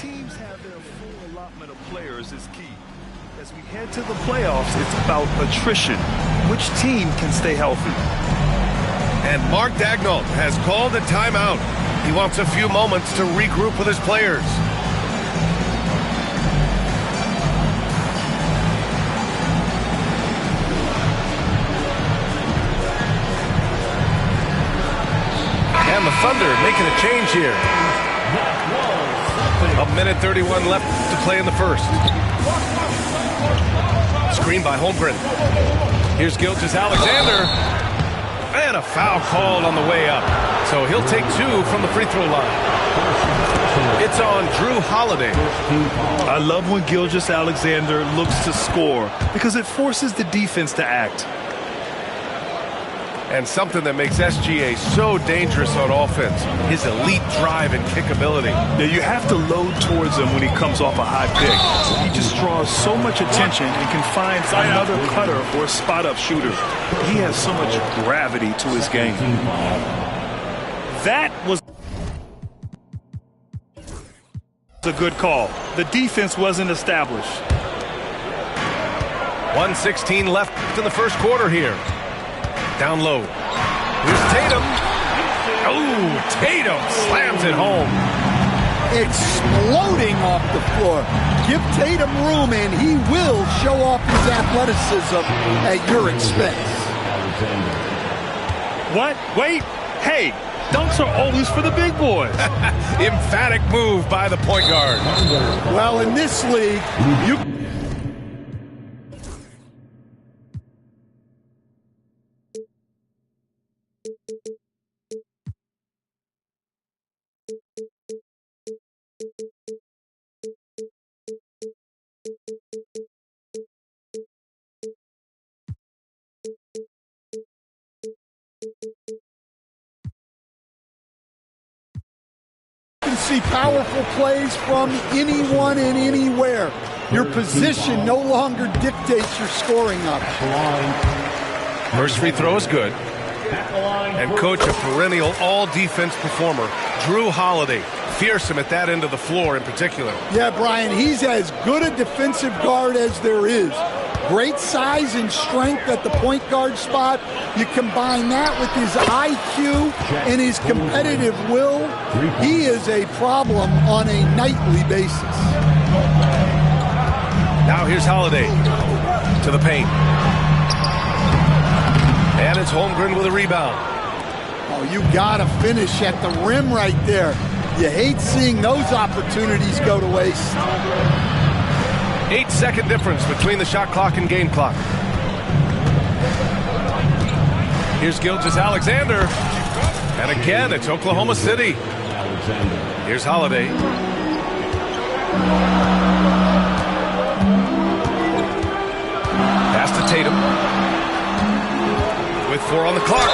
teams have their full allotment of players is key. As we head to the playoffs, it's about attrition. Which team can stay healthy? And Mark Dagnall has called a timeout. He wants a few moments to regroup with his players. And the Thunder making a change here. A minute 31 left to play in the first. Screen by Holmgren. Here's Gilgeous-Alexander. And a foul called on the way up. So he'll take two from the free throw line. It's on Drew Holiday. I love when Gilgeous-Alexander looks to score because it forces the defense to act. And something that makes SGA so dangerous on offense, his elite drive and kickability. Now you have to load towards him when he comes off a high pick. He just draws so much attention and can find another cutter or a spot-up shooter. He has so much gravity to his game. That was a good call. The defense wasn't established. 1:16 left in the first quarter here. Down low. Here's Tatum. Oh, Tatum slams it home. Exploding off the floor. Give Tatum room and he will show off his athleticism at your expense. What? Wait. Hey, dunks are always for the big boys. Emphatic move by the point guard. Well, in this league, you... can see powerful plays from anyone and anywhere. Your position no longer dictates your scoring option. First free throw is good. And coach, a perennial all-defense performer, Drew Holiday. Fearsome at that end of the floor in particular. Yeah, Brian, he's as good a defensive guard as there is. Great size and strength at the point guard spot. You combine that with his IQ and his competitive will, he is a problem on a nightly basis. Now here's Holiday to the paint. And it's Holmgren with a rebound. Oh, you gotta finish at the rim right there. You hate seeing those opportunities go to waste. 8-second difference between the shot clock and game clock. Here's Gilgeous-Alexander. And again, it's Oklahoma City. Here's Holiday. Pass to Tatum. With 4 on the clock.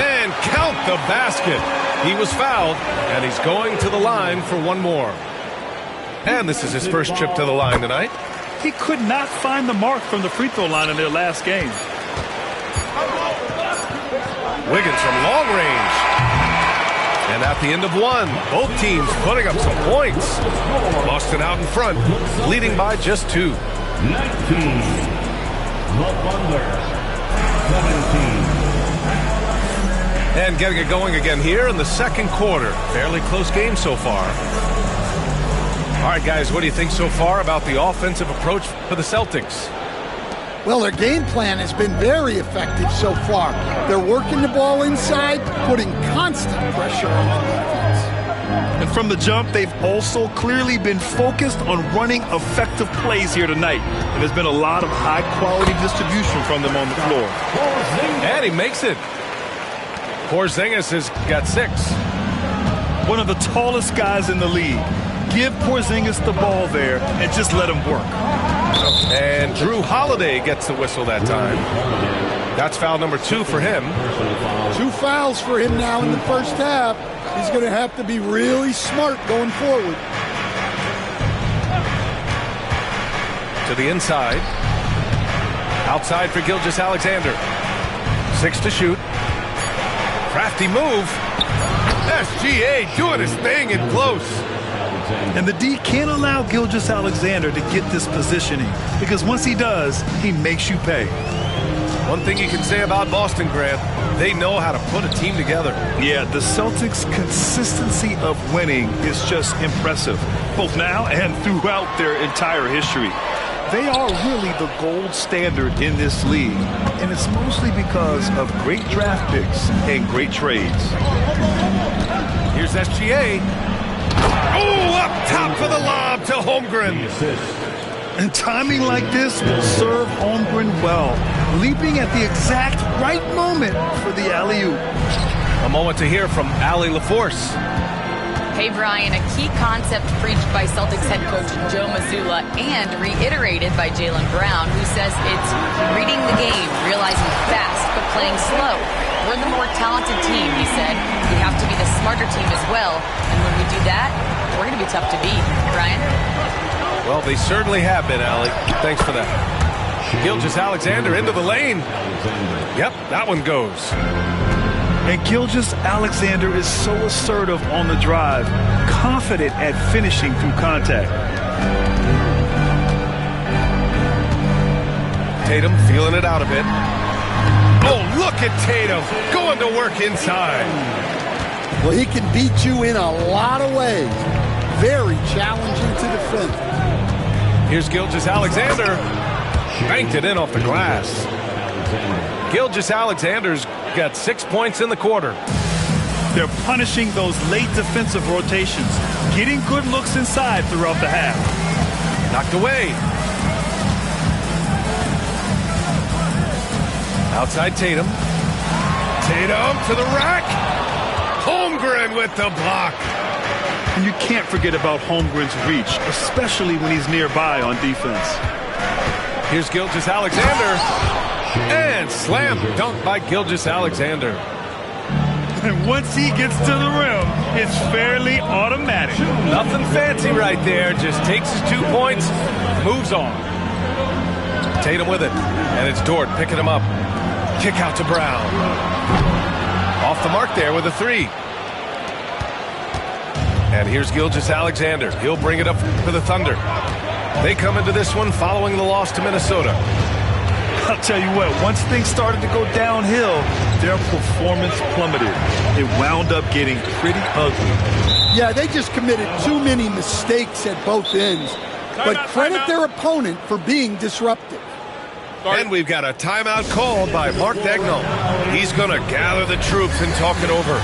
And count the basket. He was fouled, and he's going to the line for one more. And this is his first trip to the line tonight. He could not find the mark from the free throw line in their last game. Wiggins from long range. And at the end of one, both teams putting up some points. Boston out in front, leading by just 2. 19. The Thunder. 17. And getting it going again here in the second quarter. Fairly close game so far. All right, guys, what do you think so far about the offensive approach for the Celtics? Well, their game plan has been very effective so far. They're working the ball inside, putting constant pressure on the defense. And from the jump, they've also clearly been focused on running effective plays here tonight. And there's been a lot of high-quality distribution from them on the floor. And he makes it. Porzingis has got 6. One of the tallest guys in the league. Give Porzingis the ball there and just let him work. And Drew Holiday gets the whistle that time. That's foul number 2 for him. 2 fouls for him now in the first half. He's going to have to be really smart going forward. To the inside. Outside for Gilgeous-Alexander. 6 to shoot. Crafty move. SGA doing his thing in close. And the D can't allow Gilgeous-Alexander to get this positioning, because once he does, he makes you pay. One thing you can say about Boston, Grant, they know how to put a team together. Yeah, the Celtics' consistency of winning is just impressive, both now and throughout their entire history. They are really the gold standard in this league, and it's mostly because of great draft picks and great trades. Here's SGA. Oh, up top for the lob to Holmgren. And timing like this will serve Holmgren well, leaping at the exact right moment for the alley-oop. A moment to hear from Allie LaForce. Hey, Brian, a key concept preached by Celtics head coach Joe Mazzulla and reiterated by Jaylen Brown, who says it's reading the game, realizing fast, but playing slow. We're the more talented team, he said. We have to be the smarter team as well. And when we do that, we're going to be tough to beat. Brian? Well, they certainly have been, Allie. Thanks for that. Gilgeous-Alexander into the lane. Yep, that one goes. And Gilgeous-Alexander is so assertive on the drive, confident at finishing through contact. Tatum feeling it out a bit. Oh, look at Tatum going to work inside. Well, he can beat you in a lot of ways. Very challenging to defend. Here's Gilgeous-Alexander. Banked it in off the glass. Gilgeous-Alexander's got 6 points in the quarter. They're punishing those late defensive rotations, getting good looks inside throughout the half. Knocked away. Outside Tatum. Tatum to the rack. Holmgren with the block. And you can't forget about Holmgren's reach, especially when he's nearby on defense. Here's Gilgeous-Alexander. And slam dunk by Gilgeous-Alexander. And once he gets to the rim, it's fairly automatic. Nothing fancy right there. Just takes his 2 points, moves on. Tatum with it. And it's Dort picking him up. Kick out to Brown. Off the mark there with a three. And here's Gilgeous-Alexander. He'll bring it up for the Thunder. They come into this one following the loss to Minnesota. I'll tell you what, once things started to go downhill, their performance plummeted. It wound up getting pretty ugly. Yeah, they just committed too many mistakes at both ends. But credit their opponent for being disruptive. And we've got a timeout called by Mark Daigneault. He's going to gather the troops and talk it over.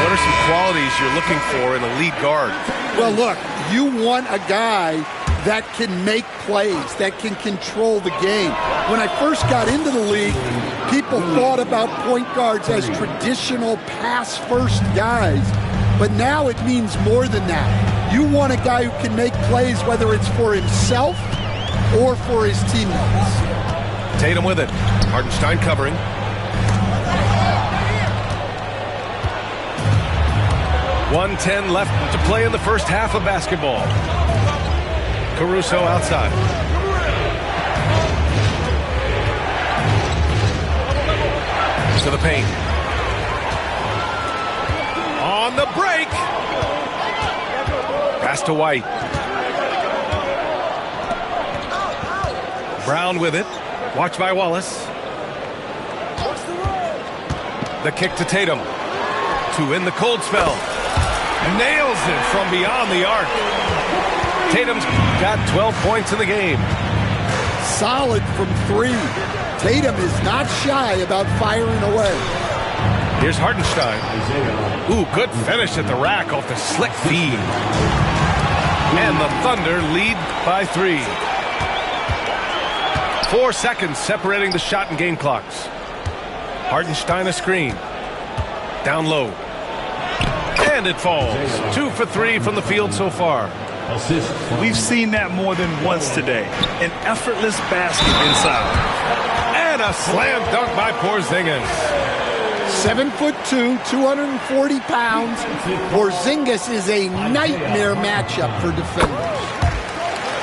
What are some qualities you're looking for in a lead guard? Well, look, you want a guy that can make plays, that can control the game. When I first got into the league, people thought about point guards as traditional pass-first guys. But now it means more than that. You want a guy who can make plays, whether it's for himself or for his teammates. Tatum with it. Hartenstein covering. .110 left to play in the first half of basketball. Caruso outside. To the paint. On the break. Pass to White. Brown with it. Watched by Wallace. The kick to Tatum. To end the cold spell. Nails it from beyond the arc. Tatum's got 12 points in the game. Solid from three. Tatum is not shy about firing away. Here's Hartenstein. Ooh, good finish at the rack off the slick feed. And the Thunder lead by 3. 4 seconds separating the shot and game clocks. Hartenstein a screen. Down low. And it falls. 2 for 3 from the field so far. Assist. We've seen that more than once today. An effortless basket inside. And a slam dunk by Porzingis. 7'2", 240 pounds. Porzingis is a nightmare matchup for defenders.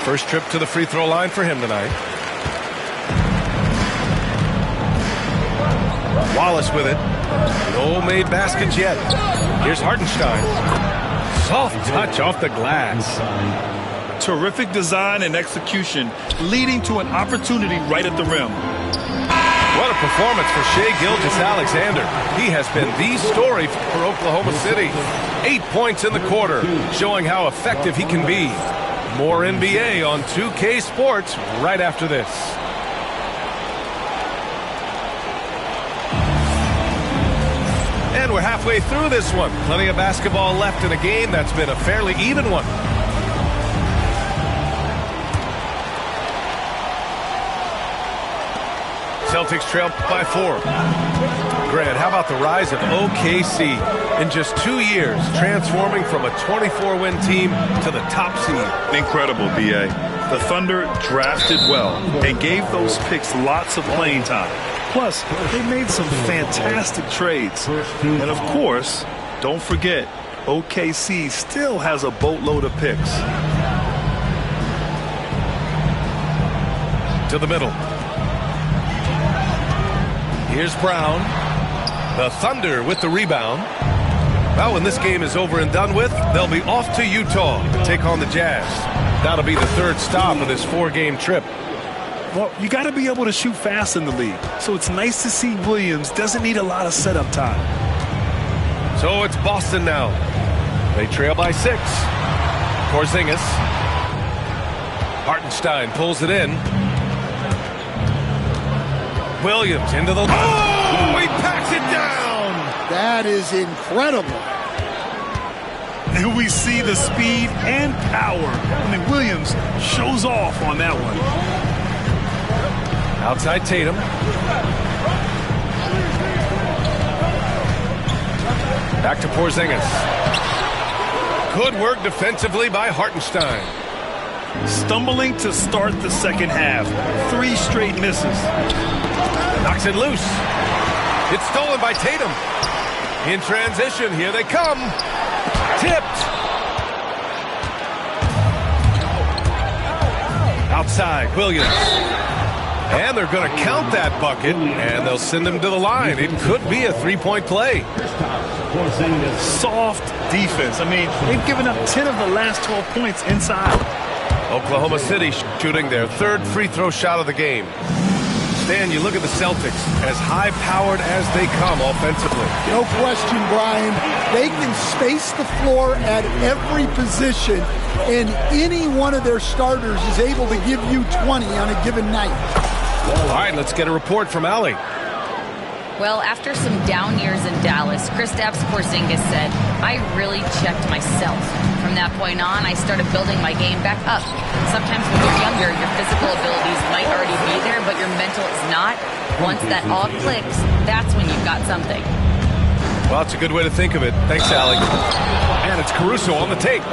First trip to the free throw line for him tonight. Wallace with it. No made baskets yet. Here's Hartenstein. Soft touch off the glass. Terrific design and execution, leading to an opportunity right at the rim. What a performance for Shai Gilgeous-Alexander. He has been the story for Oklahoma City. 8 points in the quarter, showing how effective he can be. More NBA on 2K Sports right after this. And we're halfway through this one. Plenty of basketball left in a game that's been a fairly even one. Celtics trail by 4. Grant, how about the rise of OKC? In just 2 years, transforming from a 24-win team to the top seed. Incredible, B.A. The Thunder drafted well and gave those picks lots of playing time. Plus, they made some fantastic trades. And of course, don't forget, OKC still has a boatload of picks. To the middle. Here's Brown. The Thunder with the rebound. Well, when this game is over and done with, they'll be off to Utah to take on the Jazz. That'll be the third stop of this 4-game trip. Well, you got to be able to shoot fast in the league. So it's nice to see Williams doesn't need a lot of setup time. So it's Boston now. They trail by 6. Porzingis. Hartenstein pulls it in. Williams into the... Oh! He packs it down! That is incredible. And we see the speed and power. I mean, Williams shows off on that one. Outside Tatum. Back to Porzingis. Good work defensively by Hartenstein. Stumbling to start the second half. 3 straight misses. Knocks it loose. It's stolen by Tatum. In transition, here they come. Tipped. Outside, Williams. And they're going to count that bucket, and they'll send him to the line. It could be a 3-point play. Soft defense. I mean, they've given up 10 of the last 12 points inside. Oklahoma City shooting their 3rd free throw shot of the game. Stan, you look at the Celtics, as high-powered as they come offensively. No question, Brian. They can space the floor at every position, and any one of their starters is able to give you 20 on a given night. All right, let's get a report from Allie. Well, after some down years in Dallas, Kristaps Porzingis said, "I really checked myself. From that point on, I started building my game back up. Sometimes when you're younger, your physical abilities might already be there, but your mental is not. Once that all clicks, that's when you've got something." Well, it's a good way to think of it. Thanks, Allie. And it's Caruso on the take.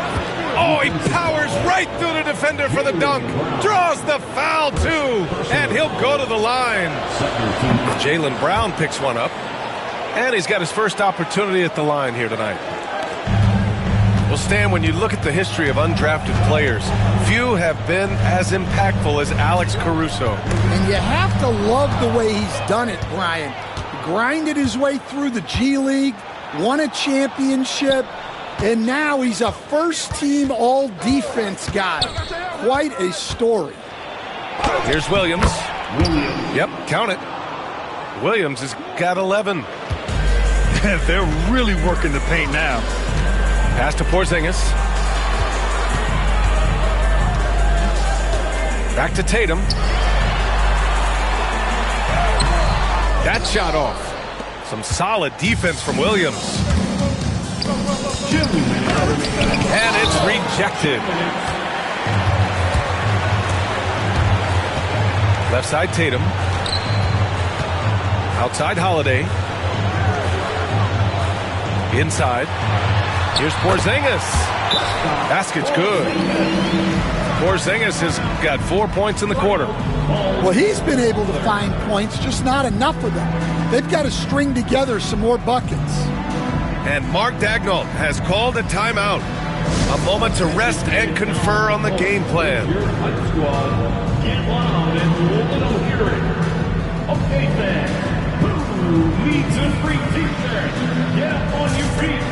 Oh, he powers right through the defender for the dunk. Draws the foul, too. And he'll go to the line. Jaylen Brown picks one up. And he's got his first opportunity at the line here tonight. Well, Stan, when you look at the history of undrafted players, few have been as impactful as Alex Caruso. And you have to love the way he's done it, Brian. He grinded his way through the G League, won a championship, and now he's a first-team all-defense guy. Quite a story. Here's Williams. Yep, count it. Williams has got 11. They're really working the paint now. Pass to Porzingis. Back to Tatum. That shot off. Some solid defense from Williams. And it's rejected. Left side Tatum. Outside Holiday. Inside. Here's Porzingis. Basket's good. Porzingis has got 4 points in the quarter. Well, he's been able to find points, just not enough of them. They've got to string together some more buckets. And Mark Daigneault has called a timeout. A moment to rest and confer on the game plan. Your punch squad, get loud and hold it on hearing. Okay, fans, who needs a free t-shirt? Get up on your feet.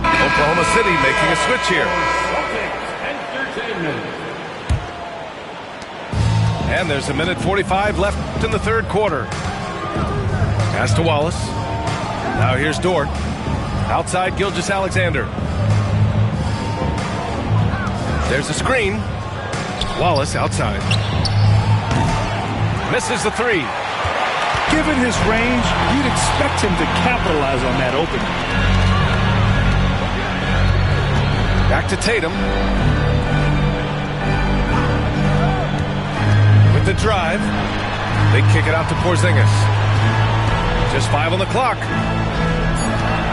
Oklahoma City making a switch here. And there's a minute 45 left in the third quarter. Pass to Wallace. Now here's Dort. Outside Gilgeous-Alexander. There's a screen. Wallace outside. Misses the three. Given his range, you'd expect him to capitalize on that opening. Back to Tatum. With the drive. They kick it out to Porzingis. Just 5 on the clock.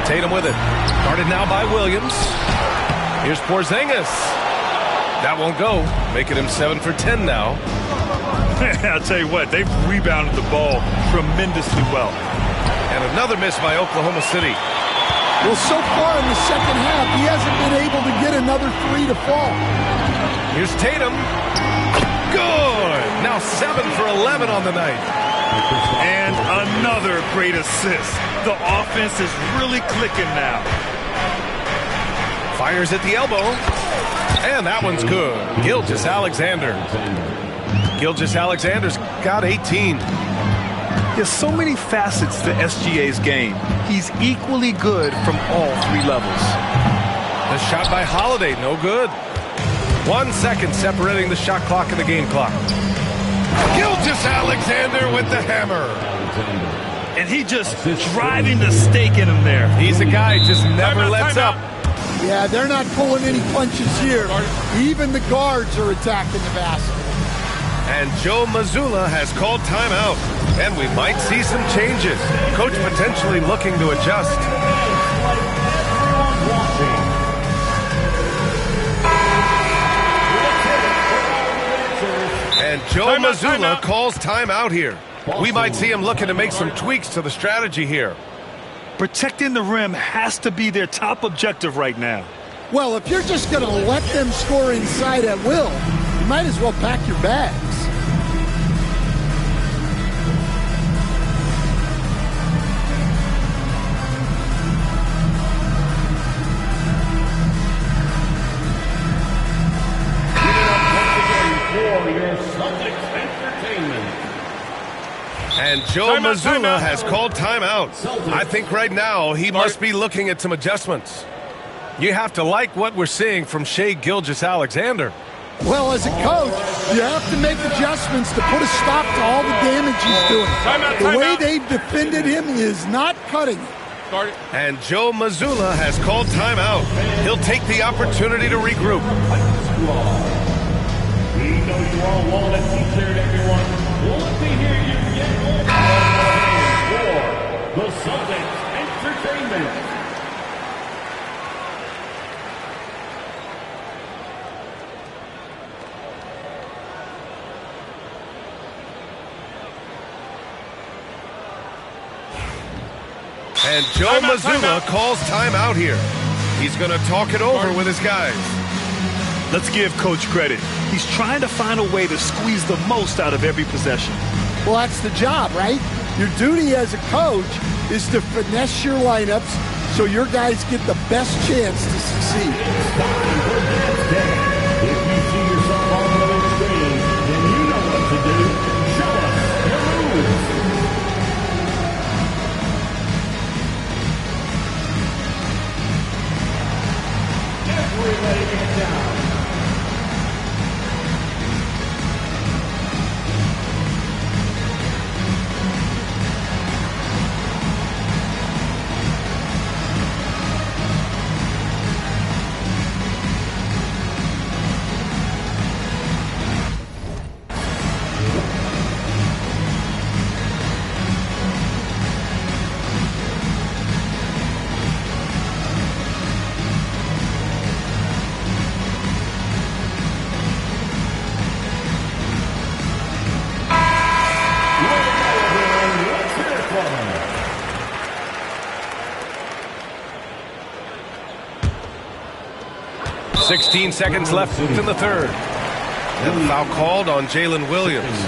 Tatum with it. Guarded now by Williams. Here's Porzingis. That won't go. Making him 7 for 10 now. I'll tell you what, they've rebounded the ball tremendously well. And another miss by Oklahoma City. Well, so far in the second half, he hasn't been able to get another three to fall. Here's Tatum. Good. Now 7 for 11 on the night. And another great assist. The offense is really clicking now. Fires at the elbow. And that one's good. Gilgeous-Alexander. Gilgeous-Alexander's got 18. There's so many facets to SGA's game. He's equally good from all three levels. The shot by Holiday, no good. 1 second separating the shot clock and the game clock. Gilgeous-Alexander with the hammer. And he just driving the stake in him there. He's a guy who just never lets up. Yeah, they're not pulling any punches here. Even the guards are attacking the basket. And Joe Mazzulla has called timeout. And we might see some changes. Coach potentially looking to adjust. And Joe Mazzulla calls timeout here. We might see him looking to make some tweaks to the strategy here. Protecting the rim has to be their top objective right now. Well, if you're just going to let them score inside at will, you might as well pack your bags. And Joe Mazzulla has called timeout. I think right now he must be looking at some adjustments. You have to like what we're seeing from Shai Gilgeous-Alexander. Well, as a coach, you have to make adjustments to put a stop to all the damage he's doing. The way they've defended him is not cutting it. And Joe Mazzulla has called timeout. He'll take the opportunity to regroup. We know you all want a t-shirt, everyone. Well, let me hear you get more for the Celtics Entertainment. And Joe Mazzulla calls timeout here. He's going to talk it over with his guys. Let's give Coach credit. He's trying to find a way to squeeze the most out of every possession. Well, that's the job, right? Your duty as a coach is to finesse your lineups so your guys get the best chance to succeed. If you see yourself on the screen, then 16 seconds left in the third. And a foul called on Jalen Williams.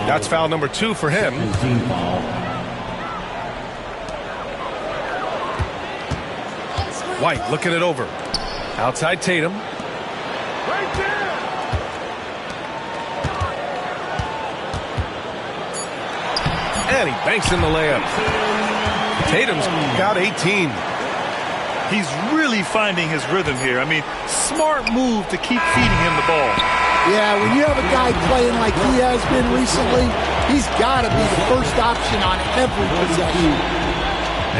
That's foul number 2 for him. White looking it over. Outside Tatum. Right there. And he banks in the layup. Tatum's got 18. He's really finding his rhythm here. I mean, smart move to keep feeding him the ball. Yeah, when you have a guy playing like he has been recently, he's got to be the first option on every possession.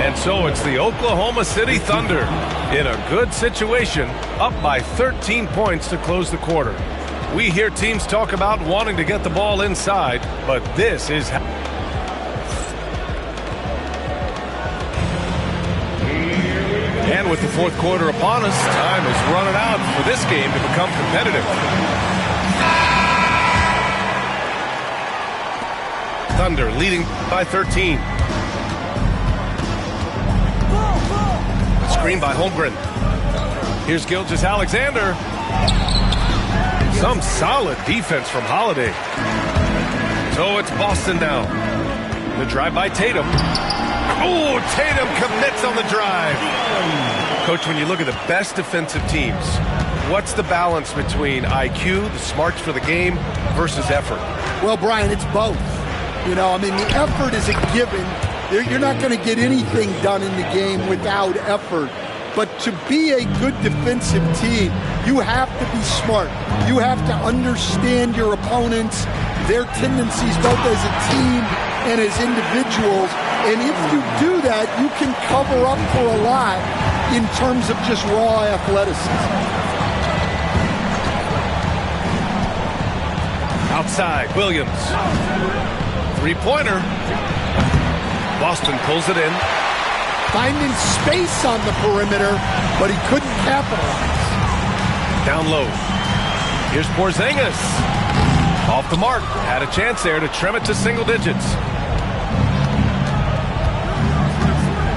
And so it's the Oklahoma City Thunder in a good situation, up by 13 points to close the quarter. We hear teams talk about wanting to get the ball inside, but this is how. And with the fourth quarter upon us, time is running out for this game to become competitive. Thunder leading by 13. Screen by Holmgren. Here's Gilgeous-Alexander. Some solid defense from Holiday. So it's Boston now. The drive by Tatum. Oh, Tatum commits on the drive. Coach, when you look at the best defensive teams, what's the balance between IQ, the smarts for the game, versus effort? Well, Brian, it's both. You know, I mean, the effort is a given. You're not going to get anything done in the game without effort. But to be a good defensive team, you have to be smart. You have to understand your opponents, their tendencies both as a team and as individuals. And if you do that, you can cover up for a lot in terms of just raw athleticism. Outside, Williams. Three-pointer. Boston pulls it in. Finding space on the perimeter, but he couldn't capitalize. Down low. Here's Porzingis. Off the mark. Had a chance there to trim it to single digits.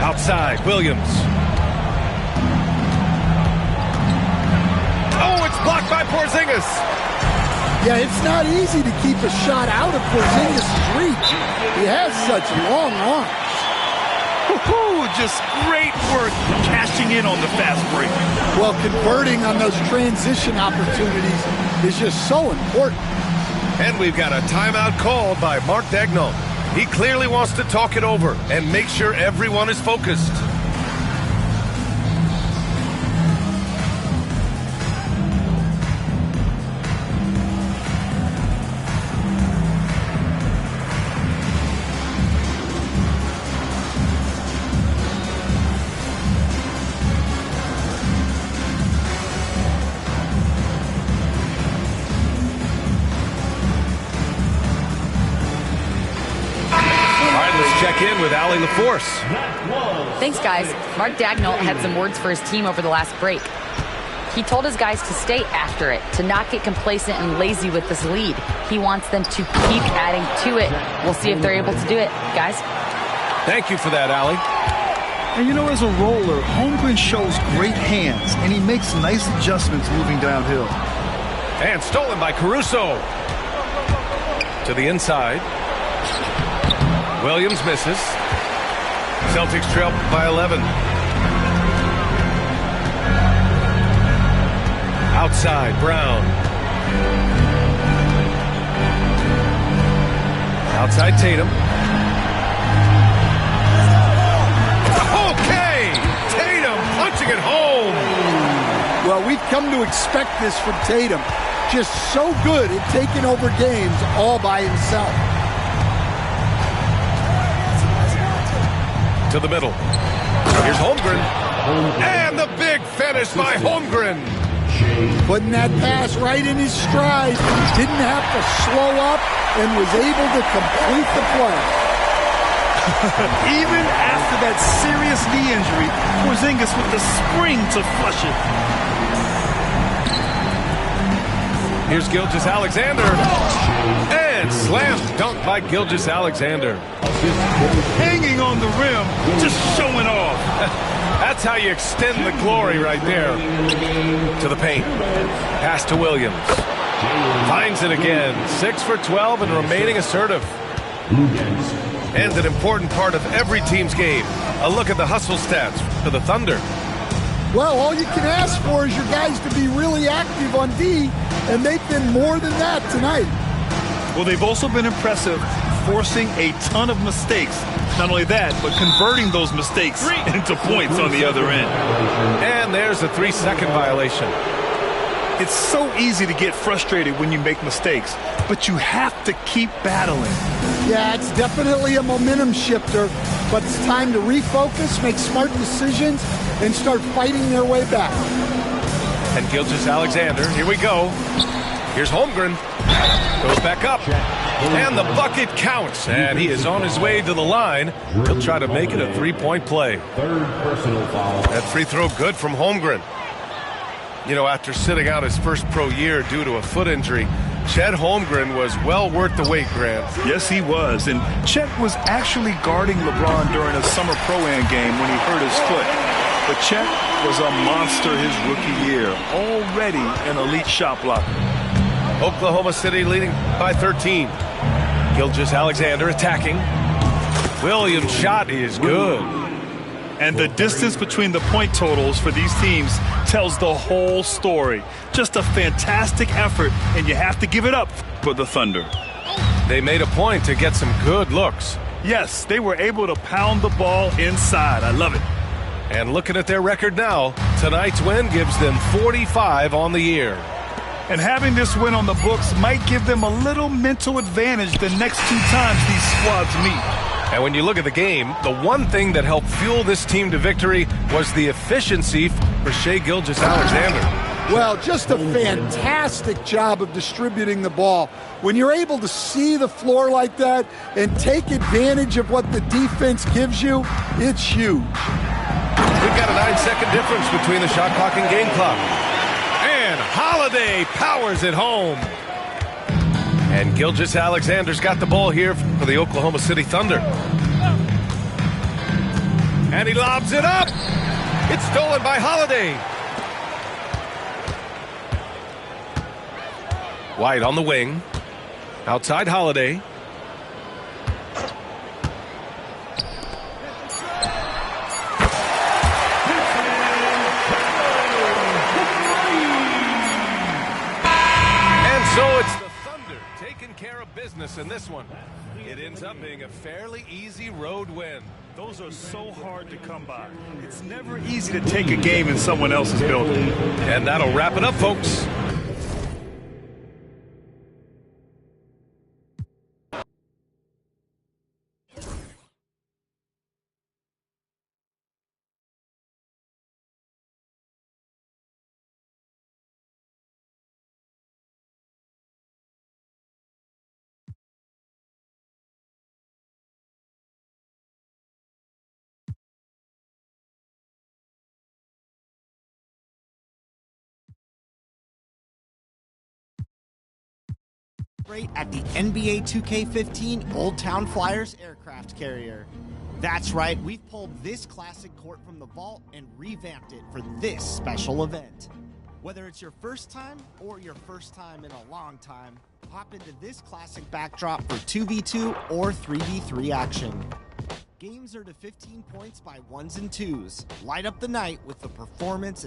Outside, Williams. Oh, it's blocked by Porzingis. Yeah, it's not easy to keep a shot out of Porzingis' reach. He has such long arms. Woo-hoo, just great work cashing in on the fast break. Well, converting on those transition opportunities is just so important. And we've got a timeout called by Mark Daigneault. He clearly wants to talk it over and make sure everyone is focused. Check in with Allie LaForce. Thanks, guys. Mark Daigneault had some words for his team over the last break. He told his guys to stay after it, to not get complacent and lazy with this lead. He wants them to keep adding to it. We'll see if they're able to do it, guys. Thank you for that, Allie. And you know, as a roller, Holmgren shows great hands, and he makes nice adjustments moving downhill. And stolen by Caruso. To the inside. Williams misses. Celtics trail by 11. Outside, Brown. Outside, Tatum. Okay! Tatum punching it home. Well, we've come to expect this from Tatum. Just so good at taking over games all by himself. To the middle. Here's Holmgren. And the big finish by Holmgren. Putting that pass right in his stride. Didn't have to slow up and was able to complete the play. Even after that serious knee injury, Porzingis with the spring to flush it. Here's Gilgeous-Alexander. And slam dunk by Gilgeous-Alexander. Hanging on the rim, just showing off. That's how you extend the glory right there. To the paint. Pass to Williams. Finds it again. 6 for 12 and remaining assertive. And an important part of every team's game. A look at the hustle stats for the Thunder. Well, all you can ask for is your guys to be really active on D, and they've been more than that tonight. Well, they've also been impressive, forcing a ton of mistakes. Not only that, but converting those mistakes into points on the other end. And there's a 3-second violation. It's so easy to get frustrated when you make mistakes, but you have to keep battling. Yeah, it's definitely a momentum shifter, but it's time to refocus, make smart decisions, and start fighting their way back. And Gilgeous-Alexander, here we go. Here's Holmgren. Goes back up. And the bucket counts. And he is on his way to the line. He'll try to make it a 3-point play. Third personal foul. That free throw good from Holmgren. You know, after sitting out his first pro year due to a foot injury, Chet Holmgren was well worth the wait, Grant. Yes, he was. And Chet was actually guarding LeBron during a summer pro-am game when he hurt his foot. But Chet was a monster his rookie year, already an elite shot blocker. Oklahoma City leading by 13. Gilgeous-Alexander attacking. Williams' shot is good. And the distance between the point totals for these teams tells the whole story. Just a fantastic effort, and you have to give it up for the Thunder. They made a point to get some good looks. Yes, they were able to pound the ball inside. I love it. And looking at their record now, tonight's win gives them 45 on the year. And having this win on the books might give them a little mental advantage the next 2 times these squads meet. And when you look at the game, the one thing that helped fuel this team to victory was the efficiency for Shai Gilgeous-Alexander. Well, just a fantastic job of distributing the ball. When you're able to see the floor like that and take advantage of what the defense gives you, it's huge. We've got a 9-second difference between the shot clock and game clock. And Holiday powers it home. And Gilgeous-Alexander's got the ball here for the Oklahoma City Thunder. And he lobs it up. It's stolen by Holiday. White on the wing. Outside Holiday. And so it's the Thunder taking care of business in this one. It ends up being a fairly easy road win. Those are so hard to come by. It's never easy to take a game in someone else's building. And that'll wrap it up, folks. At the NBA 2K15 Old Town Flyers aircraft carrier. That's right, we've pulled this classic court from the vault and revamped it for this special event. Whether it's your first time or your first time in a long time, hop into this classic backdrop for 2v2 or 3v3 action. Games are to 15 points by 1s and 2s. Light up the night with the performance